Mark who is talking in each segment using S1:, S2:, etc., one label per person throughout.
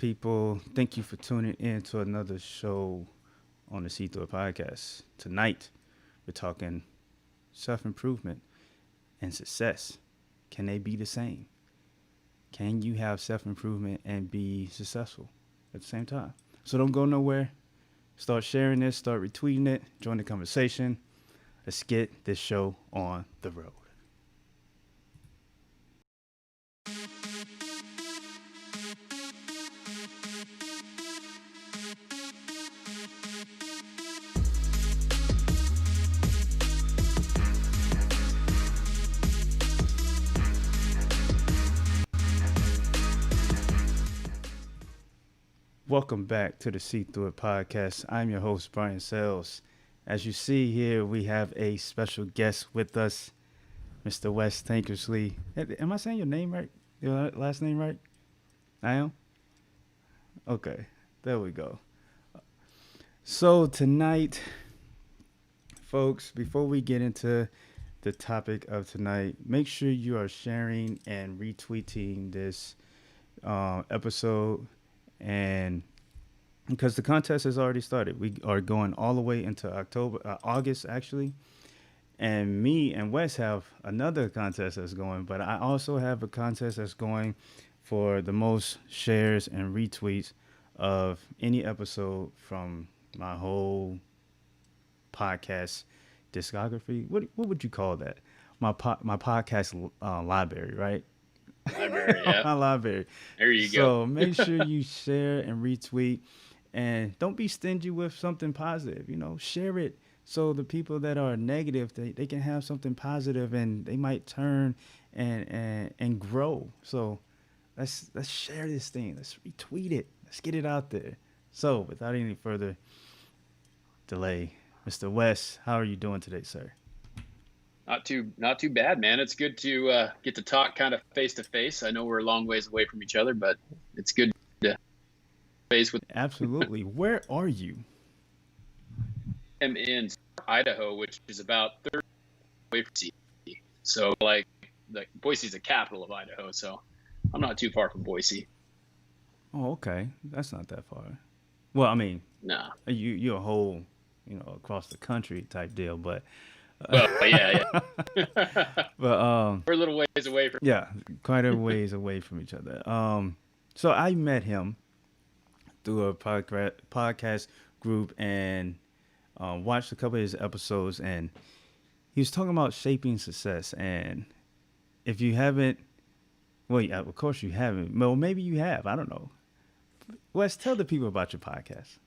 S1: people? Thank you for tuning in to another show on the See Through It podcast. Tonight, we're talking self improvement and success. Can they be the same? Can you have self improvement and be successful at the same time? So don't go nowhere. Start sharing this, start retweeting it, join the conversation. Let's get this show on the road. Welcome back to the See Through It podcast. I'm your host, Brian Sells. As you see here, we have a special guest with us, Mr. Wes Tankersley. Am I saying your name right? Your last name right? I am? Okay, there we go. So tonight, folks, before we get into the topic of tonight, make sure you are sharing and retweeting this episode, and because the contest has already started. We are going all the way into August actually, and me and Wes have another contest that's going, but I also have a contest that's going for the most shares and retweets of any episode from my whole podcast discography. What would you call that? My podcast library, right?
S2: Library, yeah.
S1: My library.
S2: There you go.
S1: So make sure you share and retweet, and don't be stingy with something positive. Share it so the people that are negative, they can have something positive and they might turn and grow. So let's share this thing. Let's retweet it. Let's get it out there. So without any further delay, Mr. West, how are you doing today, sir?
S2: Not too bad, man. It's good to get to talk kind of face to face. I know we're a long ways away from each other, but it's good to face with.
S1: Absolutely. Where are you?
S2: I'm in Idaho, which is about 30 away from Boise. So like Boise's the capital of Idaho, so I'm not too far from Boise.
S1: Oh, okay. That's not that far. Well, I mean,
S2: Nah.
S1: you're a whole, across the country type deal, but
S2: Well, yeah, yeah.
S1: but
S2: We're a little ways away from.
S1: yeah, quite a ways away from each other. So I met him through a podcast group and watched a couple of his episodes, and he was talking about shaping success. And if you haven't, well, yeah, of course you haven't. Well, maybe you have. I don't know. Wes, tell the people about your podcast.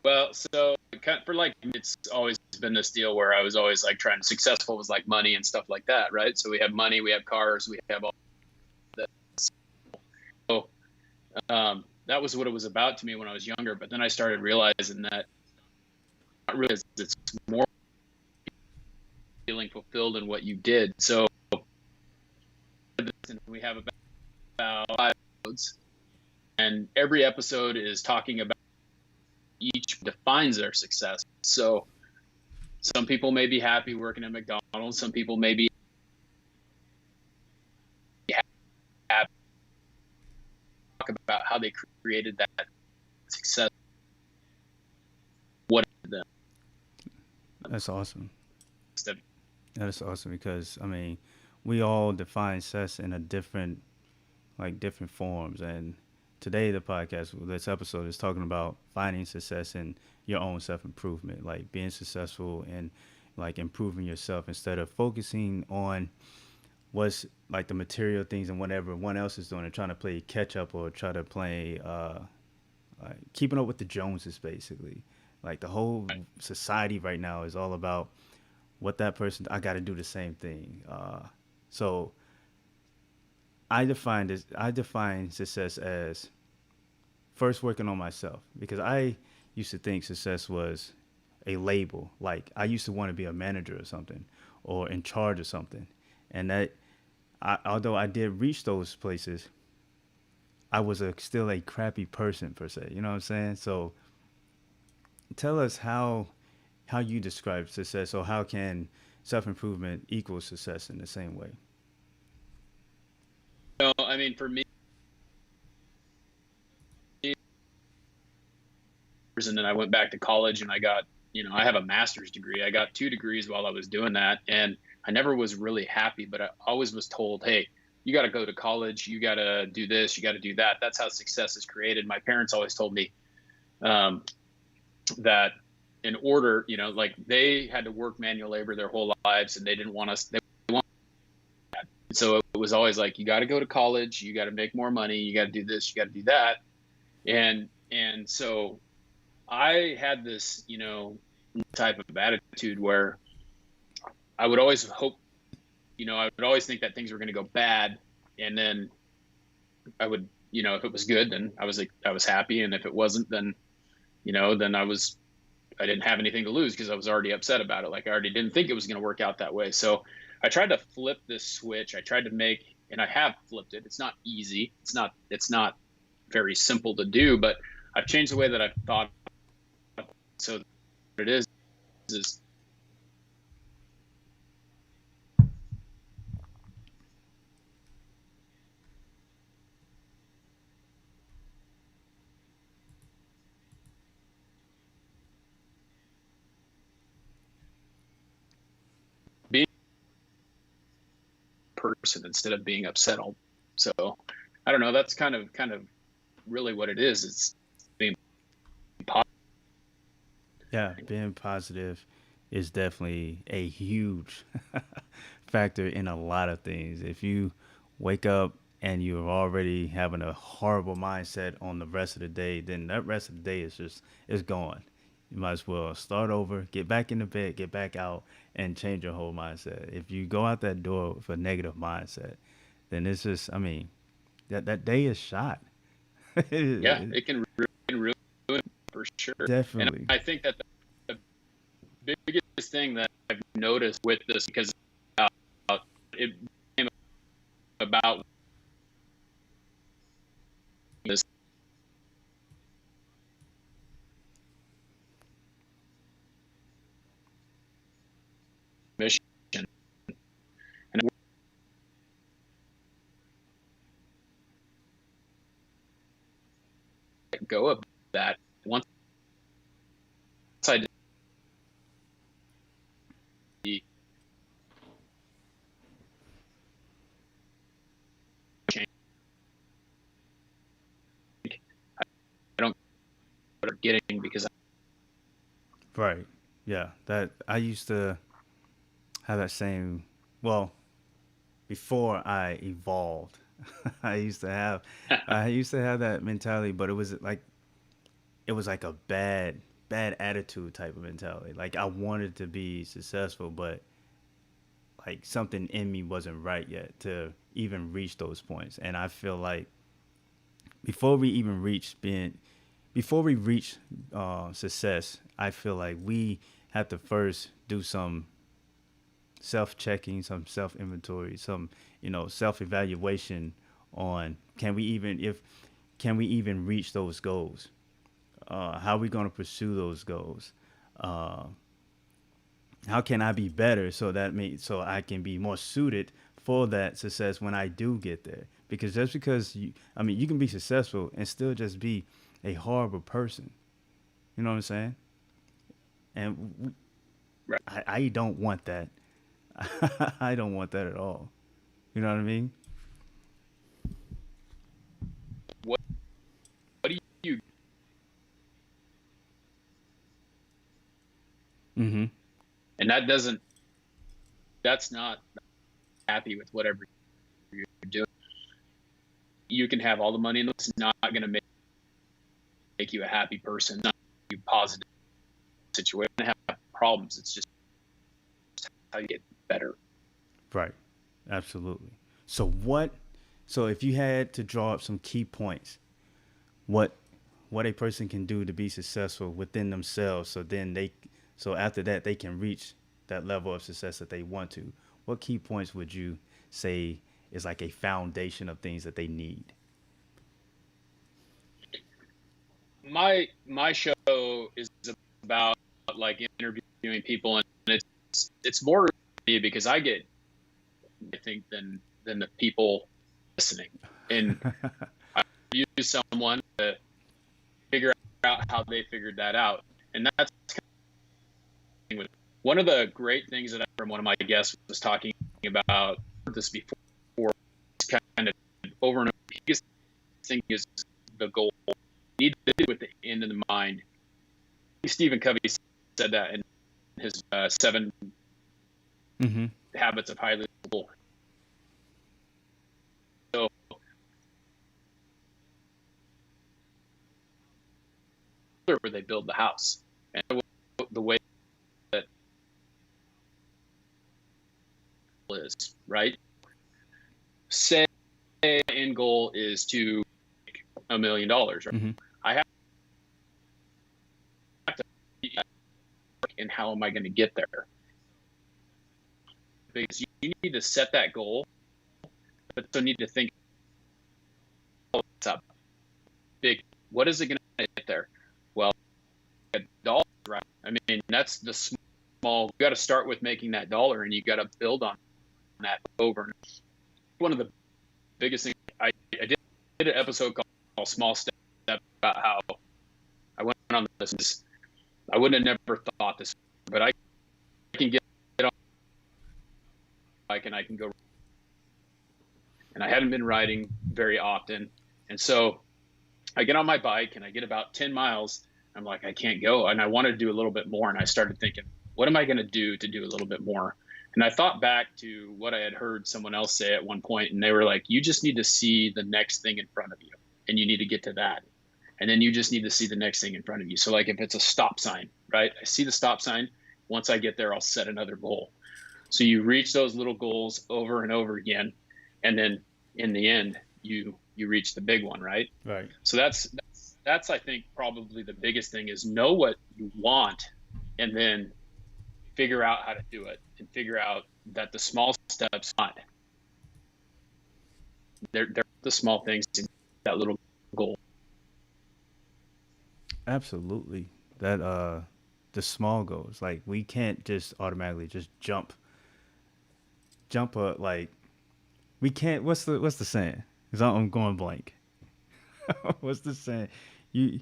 S2: Well, so for like it's always been this deal where I was always like trying to successful was like money and stuff like that, right? So we have money, we have cars, we have all that. So that was what it was about to me when I was younger. But then I started realizing that not really it's more feeling fulfilled in what you did. So we have about 5 episodes, and every episode is talking about each defines their success. So some people may be happy working at McDonald's. Some people may be happy. Talk about how they created that success. What them.
S1: That's awesome. That's awesome because I mean, we all define success in a different forms. And today, the podcast, this episode is talking about finding success in your own self improvement, like being successful and like improving yourself instead of focusing on what's like the material things and whatever one else is doing and trying to play catch up or try to play like keeping up with the Joneses basically. Like the whole society right now is all about what that person. I got to do the same thing. So I define success as first working on myself because I used to think success was a label. Like I used to want to be a manager or something or in charge of something. And although I did reach those places, I was still a crappy person per se. You know what I'm saying? So tell us how you describe success or how can self improvement equal success in the same way.
S2: No, I mean for me, and then I went back to college and I got, I have a master's degree. I got 2 degrees while I was doing that. And I never was really happy, but I always was told, hey, you got to go to college. You got to do this. You got to do that. That's how success is created. My parents always told me that in order, like they had to work manual labor their whole lives and they didn't want us. So it was always like, you got to go to college. You got to make more money. You got to do this. You got to do that. And so I had this, type of attitude where I would always hope, I would always think that things were going to go bad. And then I would, if it was good, then I was happy. And if it wasn't, then, then I didn't have anything to lose because I was already upset about it. Like I already didn't think it was going to work out that way. So I tried to flip this switch. I tried to make, and I have flipped it. It's not easy. It's not very simple to do, but I've changed the way that I've thought. So what it is being a person instead of being upset all. So I don't know. That's kind of really what it is. It's being positive.
S1: Yeah, being positive is definitely a huge factor in a lot of things. If you wake up and you're already having a horrible mindset on the rest of the day, then that rest of the day is gone. You might as well start over, get back into bed, get back out, and change your whole mindset. If you go out that door with a negative mindset, then it's just, I mean, that day is shot.
S2: Yeah, it can ruin it for sure.
S1: Definitely.
S2: And I think that the biggest thing that I've noticed with this, because it came about this mission, and I let go of that once I did the change. I don't what I'm getting because
S1: Right. Yeah. That I used to have that same, well, before I evolved, I used to have that mentality, but it was like a bad attitude type of mentality. Like I wanted to be successful, but like something in me wasn't right yet to even reach those points. And I feel like before we even reach being before we reach success, I feel like we have to first do some self-checking, some self-inventory, some self-evaluation on can we even reach those goals? How are we going to pursue those goals? Uh, how can I be better so I can be more suited for that success when I do get there? Because just because you can be successful and still just be a horrible person. You know what I'm saying? And
S2: right,
S1: I don't want that. I don't want that at all. You know what I mean?
S2: what do you
S1: Mm-hmm.
S2: and that's not happy with whatever you're doing. You can have all the money in the world. It's not going to make you a happy person. It's not you positive situation. You're going to have problems. It's just how you get better.
S1: Right. Absolutely. So if you had to draw up some key points, what a person can do to be successful within themselves, so after that they can reach that level of success that they want to. What key points would you say is like a foundation of things that they need?
S2: My show is about like interviewing people, and it's more me because I think than the people listening, and I use someone to figure out how they figured that out. And that's kind of one of the great things that I from one of my guests was talking about this before. Kind of over and over. The biggest thing is the goal. You need to do with the end in the mind. Stephen Covey said that in his 7 Habits of Highly Successful. So where they build the house, and the way that is right. Say the end goal is to make $1 million. Right? I have to, and how am I going to get there? Because you need to set that goal, but you need to think, what's up? Big, what is it going to get there? Well, $1, right? I mean, that's the small. You got to start with making that $1, and you got to build on that over. One of the biggest things I did an episode called Small Step about how I went on this. I wouldn't have never thought this, but I can get on bike and I can go. And I hadn't been riding very often, and so I get on my bike and I get about 10 miles. I'm like, I can't go, and I wanted to do a little bit more. And I started thinking, what am I going to do a little bit more? And I thought back to what I had heard someone else say at one point, and they were like, you just need to see the next thing in front of you, and you need to get to that. And then you just need to see the next thing in front of you. So like if it's a stop sign, right? I see the stop sign. Once I get there, I'll set another goal. So you reach those little goals over and over again. And then in the end, you reach the big one, right?
S1: Right.
S2: So that's I think probably the biggest thing is know what you want, and then figure out how to do it, and figure out that the small steps they're the small things in that little goal.
S1: Absolutely. That the small goals. Like we can't just automatically just jump like we can't what's the saying? 'Cause I'm going blank. What's the saying? You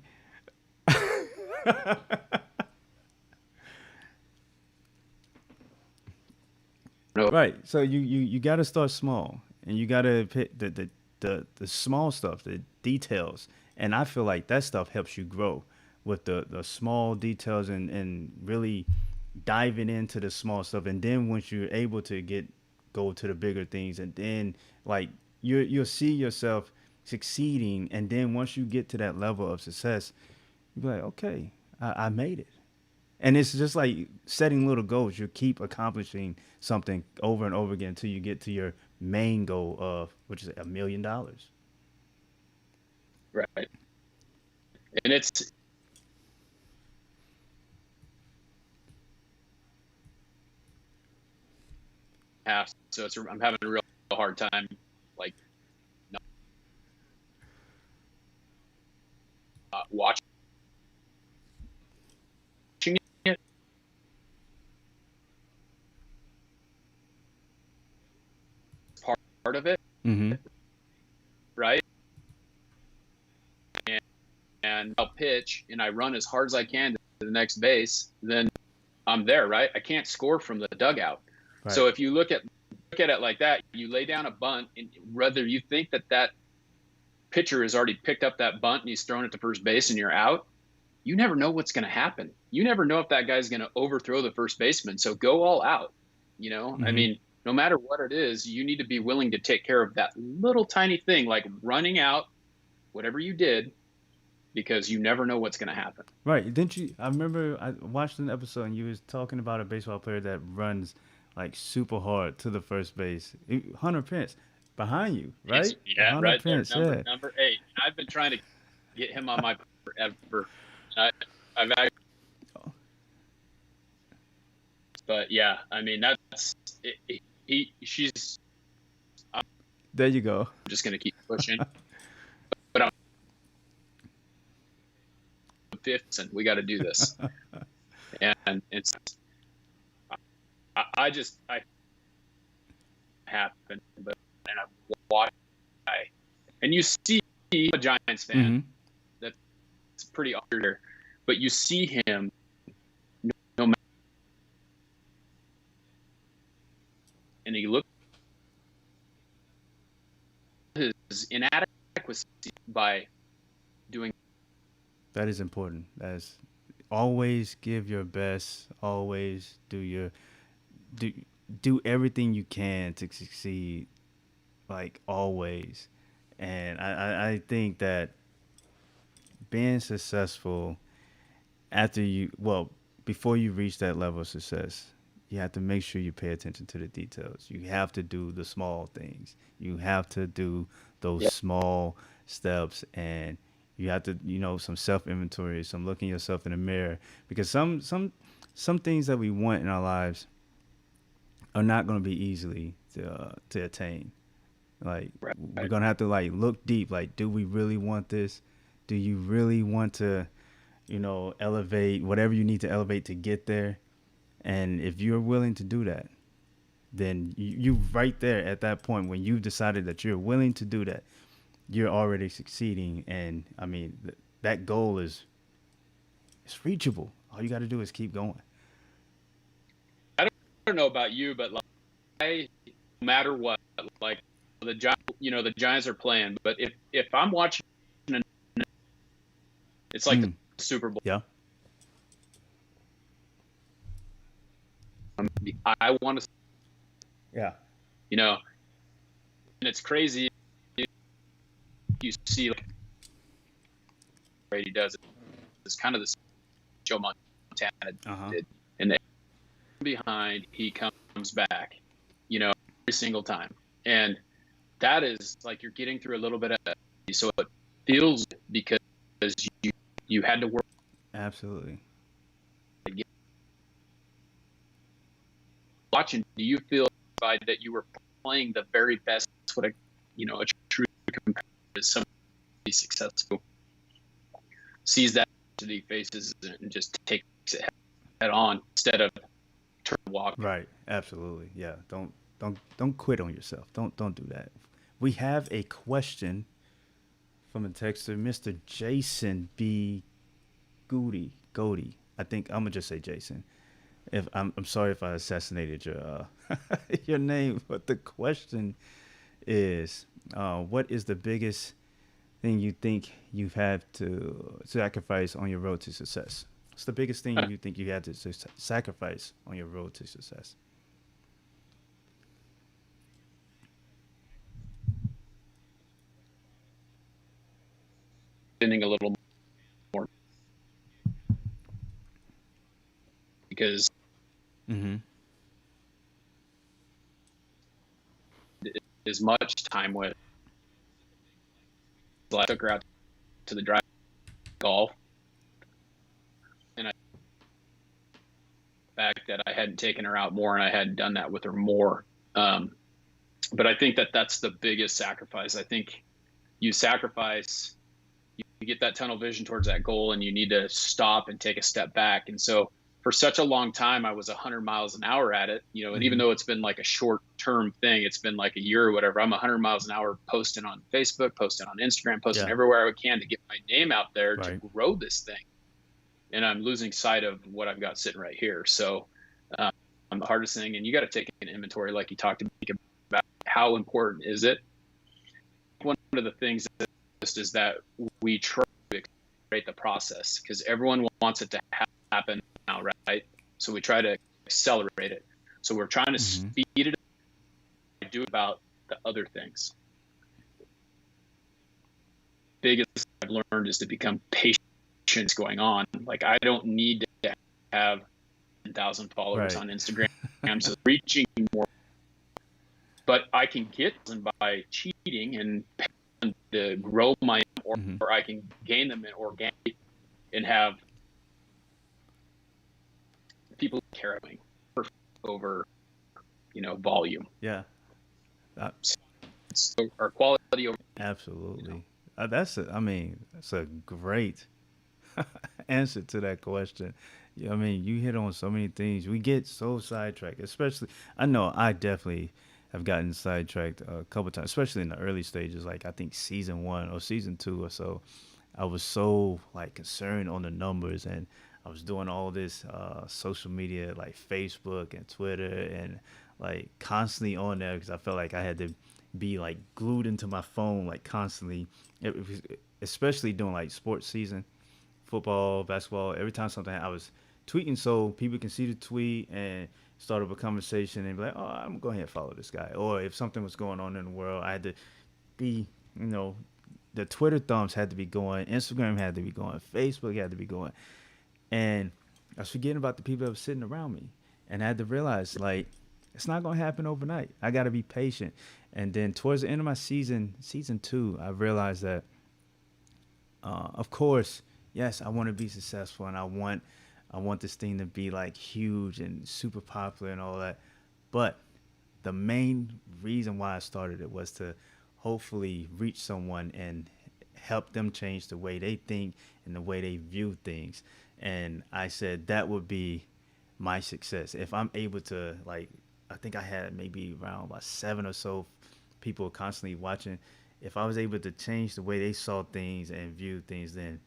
S2: No.
S1: Right. So you got to start small, and you got to pick the small stuff, the details, and I feel like that stuff helps you grow with the small details and really diving into the small stuff, and then once you're able to go to the bigger things, and then like you'll see yourself succeeding, and then once you get to that level of success, you'll be like, okay, I made it. And it's just like setting little goals. You keep accomplishing something over and over again until you get to your main goal of, which is $1 million.
S2: Right. And it's so I'm having a real hard time, like, not watching it. Part of it,
S1: Mm-hmm.
S2: right? And I'll pitch and I run as hard as I can to the next base, then I'm there, right? I can't score from the dugout.
S1: Right.
S2: So if you look at it like that, you lay down a bunt, and whether you think that pitcher has already picked up that bunt and he's thrown it to first base and you're out, you never know what's going to happen. You never know if that guy's going to overthrow the first baseman. So go all out.
S1: Mm-hmm.
S2: I mean, no matter what it is, you need to be willing to take care of that little tiny thing, like running out, whatever you did, because you never know what's going to happen.
S1: Right. Didn't you? I remember I watched an episode and you was talking about a baseball player that runs like super hard to the first base. Hunter Pence behind you, right?
S2: Yeah,
S1: Hunter
S2: right
S1: Pence,
S2: there, number 8. I've been trying to get him on my forever. I've actually, but yeah, I mean that's it, she's. I'm
S1: There you go.
S2: just going to keep pushing, but I'm fifth, and we got to do this. And it's I happen, but and I watch, and you see a Giants fan
S1: Mm-hmm.
S2: that's it's pretty obvious, but you see him no matter, and he looks at his inadequacy by doing.
S1: That is important. That's always give your best. Always do do everything you can to succeed. Like always, and I think that being successful after you well before you reach that level of success, you have to make sure you pay attention to the details. You have to do the small things. You have to do those
S2: Yeah,
S1: small steps, and you have to some self inventory, some looking yourself in the mirror, because some things that we want in our lives are not going to be easily to attain. Like we're
S2: right.
S1: gonna have to like look deep. Like, do we really want this? Do you really want to, elevate whatever you need to elevate to get there? And if you're willing to do that, then you right there at that point when you've decided that you're willing to do that, you're already succeeding. And I mean, that goal is it's reachable. All you got to do is keep going.
S2: I don't know about you, but like, no matter what, like the Giants are playing, but if I'm watching, it's like the
S1: Mm,
S2: Super Bowl.
S1: yeah.
S2: I want to,
S1: Yeah.
S2: you know, and it's crazy. You see, like Brady does it. It's kind of the Joe Montana
S1: Uh huh.
S2: did, and then behind he comes back, every single time, and that is like you're getting through a little bit of, so it feels because you you had to work
S1: Absolutely.
S2: to get watching. Do you feel satisfied that you were playing the very best? That's what a true competitor is. Somebody successful sees that adversity, faces it, and just takes it head on instead of turn walk.
S1: Right. Absolutely. Yeah. Don't quit on yourself. Don't do that. We have a question from a texter, Mr. Jason B. Goody. I think I'm gonna just say Jason. If I'm sorry if I assassinated your your name, but the question is, what is the biggest thing you think you've had to sacrifice on your road to success? What's the biggest thing you think you had to sacrifice on your road to success?
S2: Spending a little more because
S1: Mm-hmm.
S2: as much time with. I took her out to the drive golf, and the fact that I hadn't taken her out more and I hadn't done that with her more. But I think that that's the biggest sacrifice. I think you sacrifice, you get that tunnel vision towards that goal, and you need to stop and take a step back. And so for such a long time, I was 100 miles an hour at it, and even
S1: Mm-hmm.
S2: though it's been like a short term thing, it's been like a year or whatever. I'm 100 miles an hour posting on Facebook, posting on Instagram, posting
S1: Yeah.
S2: everywhere I can to get my name out there to
S1: Right.
S2: grow this thing. And I'm losing sight of what I've got sitting right here. So, um, the hardest thing, and you got to take an inventory, like you talked about, how important is it? One of the things is that we try to accelerate the process because everyone wants it to happen now, right? So we try to accelerate it. So we're trying to
S1: Mm-hmm.
S2: speed it up, do about the other things. Biggest I've learned is to become patient going on. Like I don't need to have 10,000 followers
S1: Right.
S2: on Instagram, so reaching more, but I can get them by cheating and to grow my,
S1: Mm-hmm.
S2: or I can gain them in organic and have people care of me over, volume.
S1: Yeah. Uh,
S2: So our quality over,
S1: absolutely. I mean, that's a great answer to that question. Yeah, I mean, you hit on so many things. We get so sidetracked, especially. I know I definitely have gotten sidetracked a couple times, especially in the early stages. Like I think season one or season two or so. I was so like concerned on the numbers, and I was doing all this social media like Facebook and Twitter, and like constantly on there because I felt like I had to be like glued into my phone like constantly, especially during like sports season, football, basketball. Every time something, I was tweeting so people can see the tweet and start up a conversation and be like, "Oh, I'm gonna go ahead and follow this guy." Or if something was going on in the world, I had to be, you know, the Twitter thumbs had to be going, Instagram had to be going, Facebook had to be going, and I was forgetting about the people that were sitting around me, and I had to realize like it's not gonna happen overnight. I got to be patient. And then towards the end of my season 2, I realized that of course, yes, I want to be successful, and I want this thing to be like huge and super popular and all that. But the main reason why I started it was to hopefully reach someone and help them change the way they think and the way they view things. And I said that would be my success if I'm able to like. I think I had maybe around about 7 or so people constantly watching. If I was able to change the way they saw things and view things, then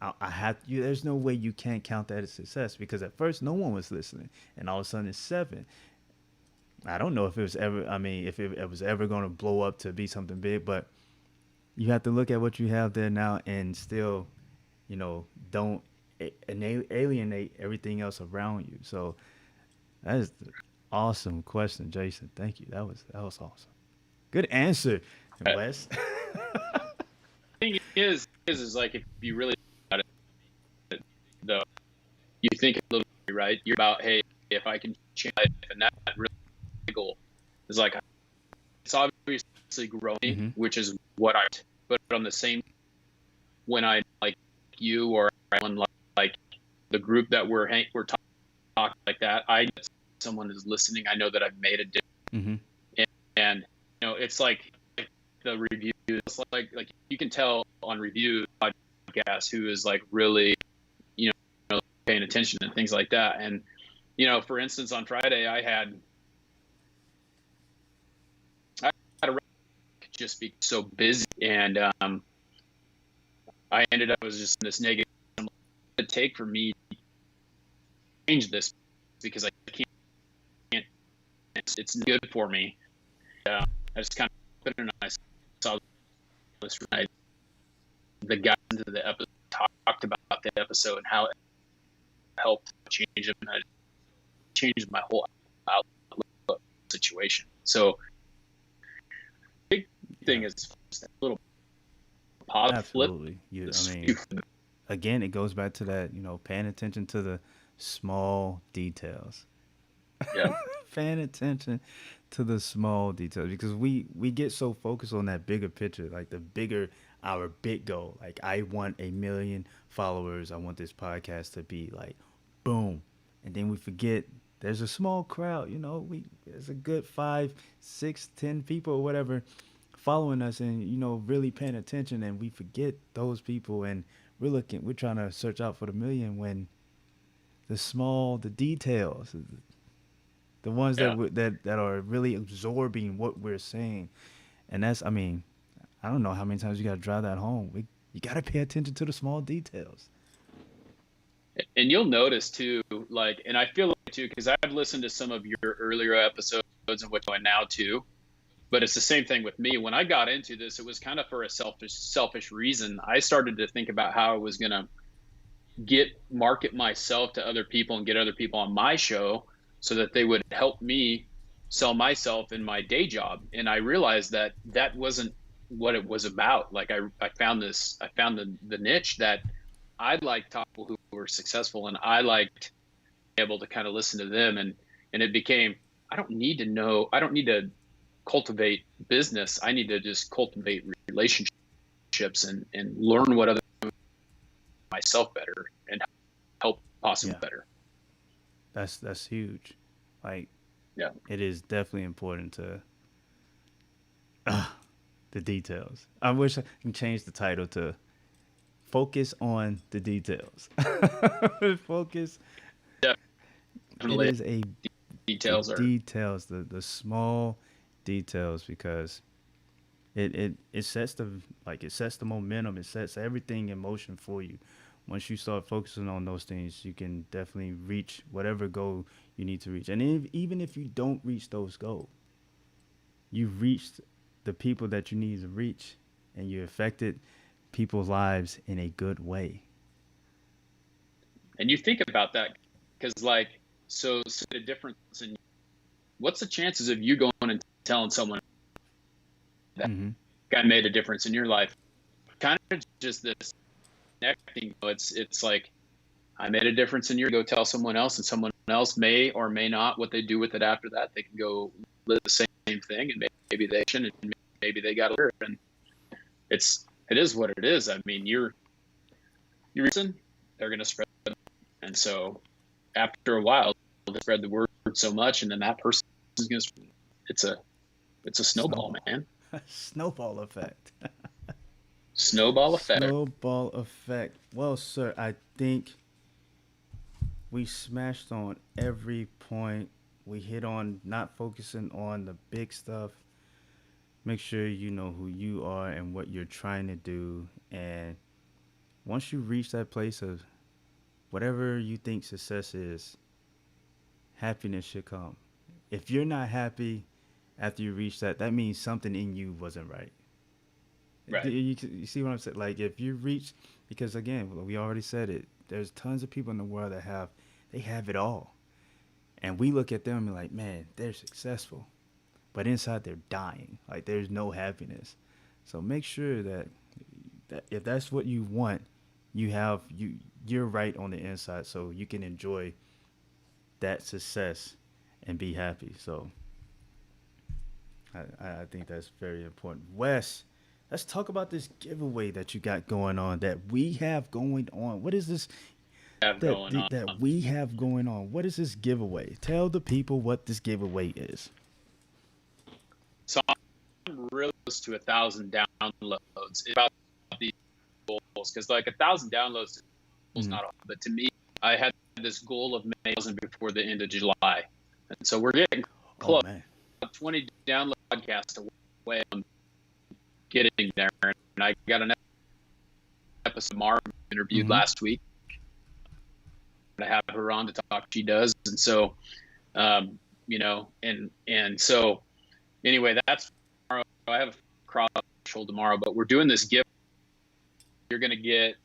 S1: I had you. There's no way you can't count that as success because at first no one was listening, and all of a sudden it's 7. I don't know if it was ever. I mean, if it was ever going to blow up to be something big, but you have to look at what you have there now and still, don't alienate everything else around you. So that is the awesome question, Jason. Thank you. That was awesome. Good answer,
S2: Uh,
S1: Wes.
S2: thing is like if you really about it, though, you think a little bit, right? You're about, hey, if I can change life, and that really goal is like it's obviously growing,
S1: Hmm.
S2: which is what I. But on the same, when I like you or someone like the group that we're talking like that, I someone is listening. I know that I've made a difference,
S1: Hmm.
S2: and it's like the review. It's like you can tell on review podcast who is like really you paying attention and things like that. And for instance, on Friday I had a just be so busy, and I ended up was just in this negative. It take for me to change this because I can't. It's good for me. I just kind of put it in. I saw this right. The guy into the episode talked about the episode and how it helped change it, and it changed my whole outlook situation. So big
S1: Yeah,
S2: thing is just a little positive flip.
S1: absolutely. I
S2: This
S1: mean, again, it goes back to that, paying attention to the small details.
S2: yeah,
S1: Paying attention to the small details because we get so focused on that bigger picture, like the bigger our big goal. Like I want 1 million followers. I want this podcast to be like boom. And then we forget there's a small crowd, there's a good 5, 6, 10 people or whatever following us and really paying attention, and we forget those people, and we're trying to search out for the million when the details, the ones that
S2: yeah.
S1: w- that are really absorbing what we're saying. And that's, I mean, I don't know how many times you got to drive that home. You got to pay attention to the small details.
S2: And you'll notice too, like, and I feel like too, because I've listened to some of your earlier episodes and which I now too. But it's the same thing with me. When I got into this, it was kind of for a selfish reason. I started to think about how I was gonna market myself to other people and get other people on my show so that they would help me sell myself in my day job. And I realized that that wasn't what it was about. Like I found the niche that I liked people who were successful, and I liked able to kind of listen to them, and it became, I don't need to cultivate business. I need to just cultivate relationships and learn what other myself better and help possible
S1: Yeah,
S2: better.
S1: that's huge. Like
S2: Yeah.
S1: it is definitely important to the details. I wish I can change the title to "Focus on the Details." Focus. It
S2: Definitely
S1: is the
S2: details are,
S1: details, the small details, because It sets it sets the momentum. It sets everything in motion for you. Once you start focusing on those things, you can definitely reach whatever goal you need to reach. And even if you don't reach those goals, you've reached the people that you need to reach, and you affected people's lives in a good way.
S2: And you think about that because, like, so the difference in what's the chances of you going and telling someone that
S1: Mm-hmm.
S2: guy made a difference in your life? Kind of just this connecting. It's like I made a difference in your. Go tell someone else, and someone else may or may not. What they do with it after that, they can go live the same thing, and maybe they shouldn't, and maybe they got it. And it is what it is. I mean, you're reason they're gonna spread, and so after a while, they spread the word so much, and then that person is gonna. It's a snowball, man.
S1: Snowball effect.
S2: Snowball effect.
S1: Snowball effect. Well, sir, I think we smashed on every point. We hit on not focusing on the big stuff. Make sure you know who you are and what you're trying to do. And once you reach that place of whatever you think success is, happiness should come. If you're not happy after you reach that, that means something in you wasn't right.
S2: Right.
S1: You see what I'm saying? Like if you reach, because again, we already said it. There's tons of people in the world that they have it all, and we look at them and like, man, they're successful, but inside they're dying. Like there's no happiness. So make sure that if that's what you want, you're right on the inside, so you can enjoy that success and be happy. So I think that's very important. Wes, let's talk about this giveaway that you got going on, that we have going on. What is this
S2: Have going on.
S1: that we have going on? What is this giveaway? Tell the people what this giveaway is.
S2: So I'm really close to 1,000 downloads. It's about these goals because like 1,000 downloads is not all, but to me, I had this goal of making 1,000 before the end of July, and so we're getting close.
S1: Oh man.
S2: 20 download podcasts away from getting there, and I got an episode Mara interviewed last week. To have her on to talk, she does, and so, and so anyway, that's tomorrow. I have a cross threshold tomorrow, but we're doing this gift. You're gonna get,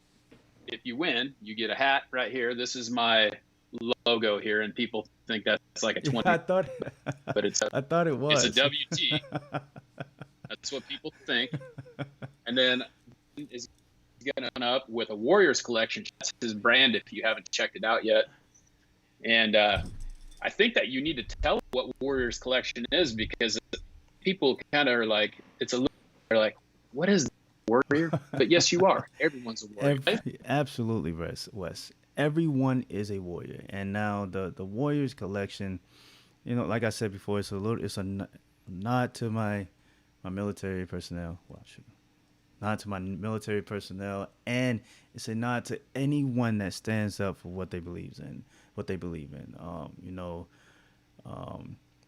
S2: if you win, you get a hat right here. This is my logo here, and people think that's like a 20.
S1: I thought,
S2: but it's
S1: I thought it was.
S2: It's a WT. That's what people think. And then is going to come up with a Warriors collection. That's his brand if you haven't checked it out yet. And I think that you need to tell what Warriors collection is, because people kind of are like, they're like, what is Warrior? But yes, you are. Everyone's a warrior.
S1: Absolutely, Wes. Everyone is a warrior, and now the Warriors collection, like I said before, it's a nod to my military personnel. Well, nod to my military personnel, and it's a nod to anyone that stands up for what they believe in.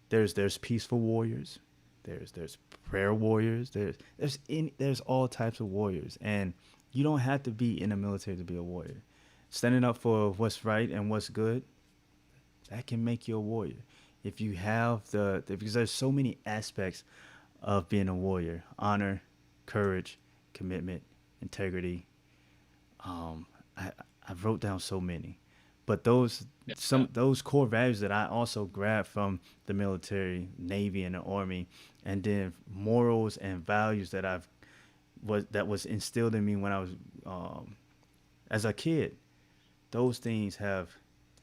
S1: There's peaceful warriors. There's prayer warriors. There's all types of warriors, and you don't have to be in the military to be a warrior. Standing up for what's right and what's good, that can make you a warrior. If you have because there's so many aspects of being a warrior: honor, courage, commitment, integrity. I wrote down so many, but those core values that I also grabbed from the military, Navy, and the Army, and then morals and values that was instilled in me when I was as a kid. Those things have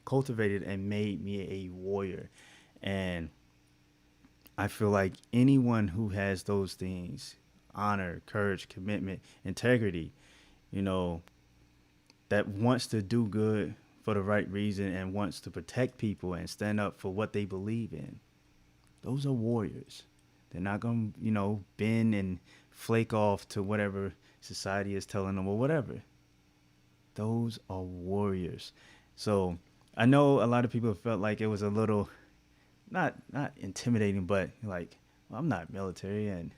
S1: cultivated and made me a warrior, and I feel like anyone who has those things, honor, courage, commitment, integrity, that wants to do good for the right reason and wants to protect people and stand up for what they believe in, those are warriors. They're not going to, bend and flake off to whatever society is telling them or whatever. Those are warriors. So I know a lot of people felt like it was a little, not intimidating, but like, well, I'm not military, and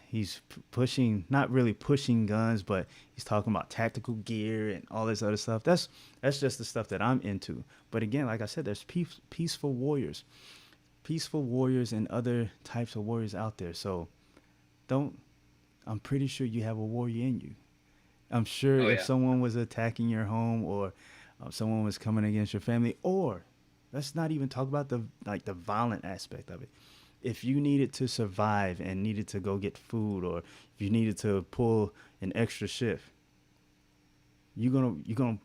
S1: he's pushing, not really pushing guns, but he's talking about tactical gear and all this other stuff. That's just the stuff that I'm into. But again, like I said, there's peaceful warriors and other types of warriors out there. So don't I'm pretty sure you have a warrior in you. I'm sure
S2: Oh
S1: if
S2: yeah.
S1: someone was attacking your home, or someone was coming against your family, or let's not even talk about the violent aspect of it. If you needed to survive and needed to go get food, or if you needed to pull an extra shift, you're gonna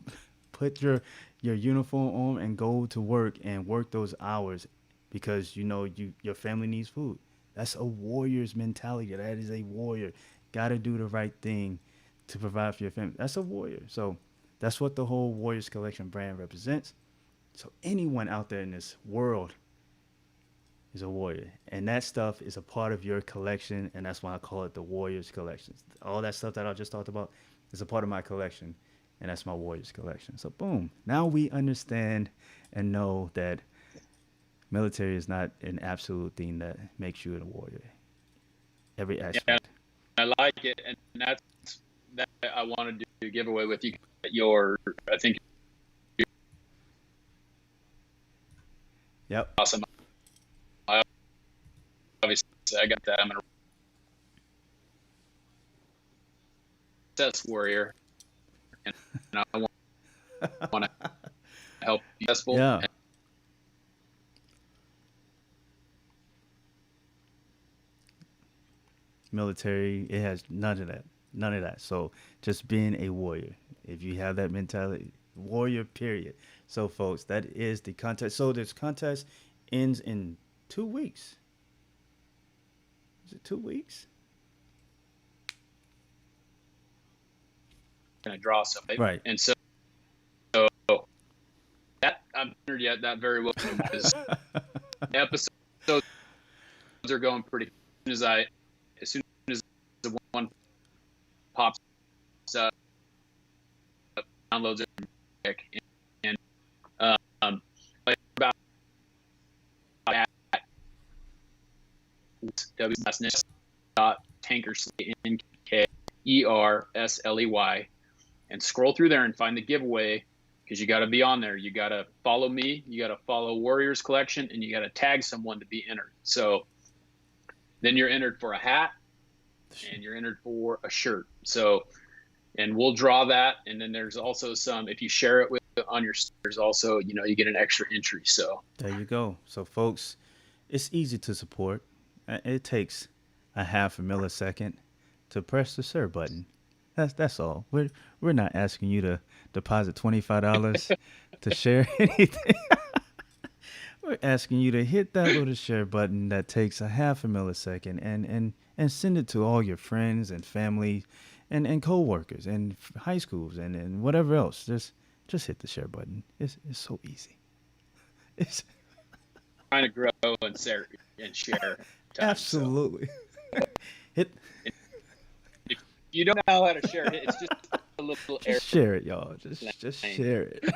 S1: put your uniform on and go to work and work those hours because you know your family needs food. That's a warrior's mentality. That is a warrior. Got to do the right thing to provide for your family. That's a warrior. So that's what the whole Warriors Collection brand represents. So anyone out there in this world is a warrior, and that stuff is a part of your collection, and that's why I call it the Warriors Collection. All that stuff that I just talked about is a part of my collection, and that's my Warriors Collection. So boom, now we understand and know that military is not an absolute thing that makes you a warrior. Every
S2: Yeah,
S1: aspect.
S2: I like it, and that's that I wanted to do a giveaway with you. Your, I think,
S1: Yep.
S2: awesome. I obviously I got that. I'm gonna success warrior, and I want to help you successful.
S1: Yeah. Military, it has none of that. None of that. So just being a warrior. If you have that mentality, warrior, period. So, folks, that is the contest. So, this contest ends in 2 weeks. Is it 2 weeks?
S2: Gonna draw something,
S1: Right.
S2: and so that I'm honored yet that very well because the episodes are going pretty. As soon as the one pops up, downloads it, and like about at Tankersley Nkersleyi, and scroll through there and find the giveaway, because you got to be on there. You got to follow me, you got to follow Warriors Collection, and you got to tag someone to be entered. So then you're entered for a hat, and you're entered for a shirt. So, and we'll draw that. And then there's also some, if you share it with on your, there's also, you get an extra entry. So
S1: There you go. So, folks, it's easy to support. It takes a half a millisecond to press the share button. That's all. We're not asking you to deposit $25 to share anything. We're asking you to hit that little share button that takes a half a millisecond, and send it to all your friends and family and coworkers and high schools and whatever else. Just hit the share button. It's so easy. It's
S2: trying to grow and share time. So
S1: absolutely hit.
S2: if you don't know how to share it, it's just a little
S1: Just share it, y'all. Just share it.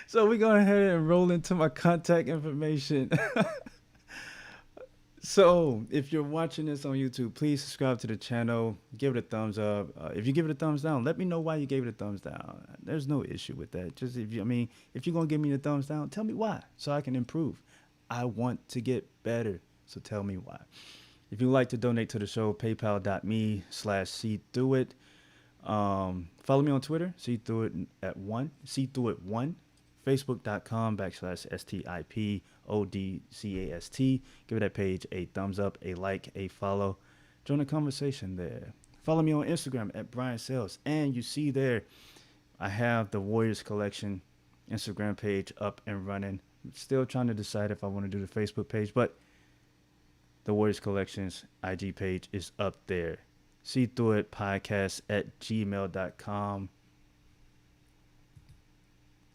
S1: So we're going ahead and roll into my contact information. So if you're watching this on YouTube, please subscribe to the channel. Give it a thumbs up. If you give it a thumbs down, let me know why you gave it a thumbs down. There's no issue with that. Just if you're gonna give me the thumbs down, tell me why so I can improve. I want to get better, so tell me why. If you'd like to donate to the show, paypal.me/SeeThroughIt. Follow me on Twitter, SeeThroughIt1, Facebook.com/STIPODCAST. Give that page a thumbs up, a like, a follow. Join the conversation there. Follow me on Instagram at Brian Sales. And you see there, I have the Warriors Collection Instagram page up and running. I'm still trying to decide if I want to do the Facebook page, but the Warriors Collections IG page is up there. SeeThroughItPodcast at gmail.com.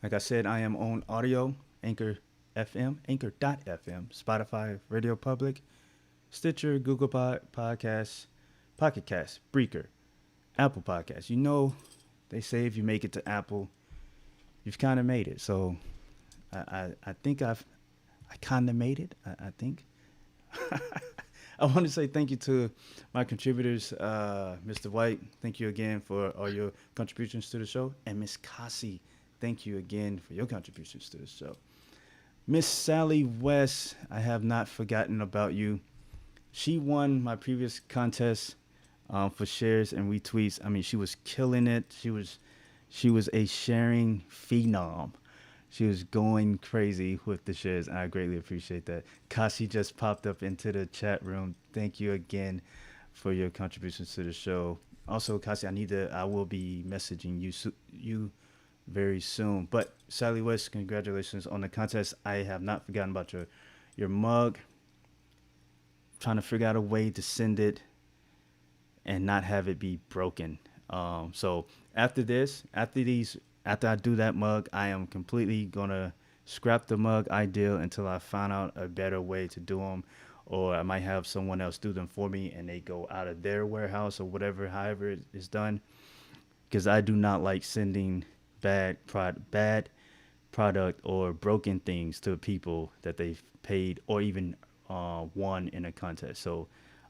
S1: Like I said, I am on audio, Anchor.fm, Spotify, Radio Public, Stitcher, Google Podcasts, Pocket Cast, Breaker, Apple Podcasts. They say if you make it to Apple, you've kind of made it. So I think I kind of made it. I think. I want to say thank you to my contributors, Mr. White. Thank you again for all your contributions to the show. And Miss Cassie, thank you again for your contributions to the show. Miss Sally West, I have not forgotten about you. She won my previous contest for shares and retweets. I mean, she was killing it. She was a sharing phenom. She was going crazy with the shares. I greatly appreciate that. Kasi just popped up into the chat room. Thank you again for your contributions to the show. Also, Kasi, I will be messaging you very soon. But Sally West, congratulations on the contest. I have not forgotten about your mug. Trying to figure out a way to send it and not have it be broken. So after I do that mug, I am completely gonna scrap the mug ideal until I find out a better way to do them, or I might have someone else do them for me and they go out of their warehouse or whatever, however it is done. Because I do not like sending bad product or broken things to people that they've paid or even won in a contest. So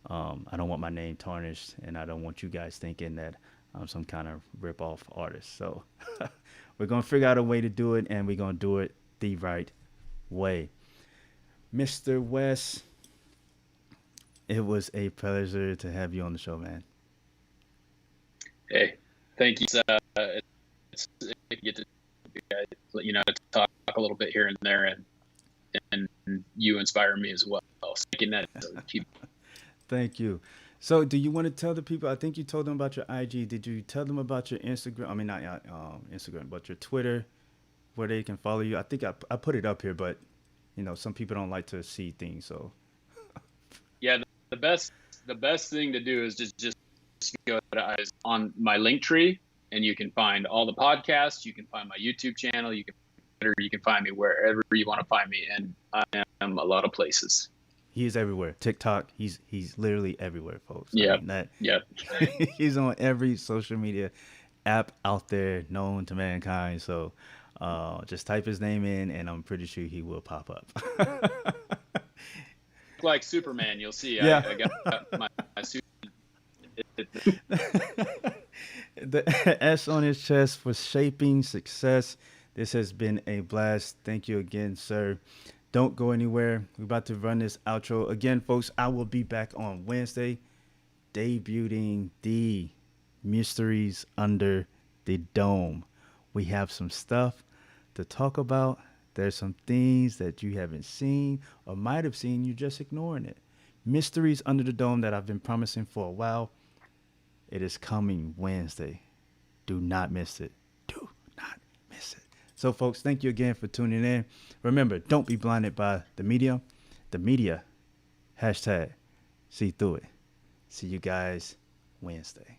S1: I don't want my name tarnished, and I don't want you guys thinking that I'm some kind of rip-off artist. So we're going to figure out a way to do it, and we're going to do it the right way. Mr. West, it was a pleasure to have you on the show, man.
S2: Hey, thank you. It's get to talk a little bit here and there, and you inspire me as well. Thinking that, so keep.
S1: Thank you. So, do you want to tell the people? I think you told them about your IG. Did you tell them about your Instagram? I mean, not Instagram, but your Twitter, where they can follow you. I think I put it up here, but some people don't like to see things. So,
S2: yeah, the best thing to do is just go to on my link tree, and you can find all the podcasts. You can find my YouTube channel. You can find me wherever you want to find me, and I am a lot of places.
S1: He is everywhere. TikTok, he's literally everywhere, folks.
S2: Yeah.
S1: Yep. He's on every social media app out there known to mankind. So just type his name in, and I'm pretty sure he will pop up.
S2: Like Superman, you'll see.
S1: Yeah.
S2: I got my suit.
S1: The S on his chest for shaping success. This has been a blast. Thank you again, sir. Don't go anywhere. We're about to run this outro. Again, folks, I will be back on Wednesday debuting the Mysteries Under the Dome. We have some stuff to talk about. There's some things that you haven't seen or might have seen. You're just ignoring it. Mysteries Under the Dome that I've been promising for a while. It is coming Wednesday. Do not miss it. Do not miss it. So, folks, thank you again for tuning in. Remember, don't be blinded by the media. The media, #SeeThroughIt. See you guys Wednesday.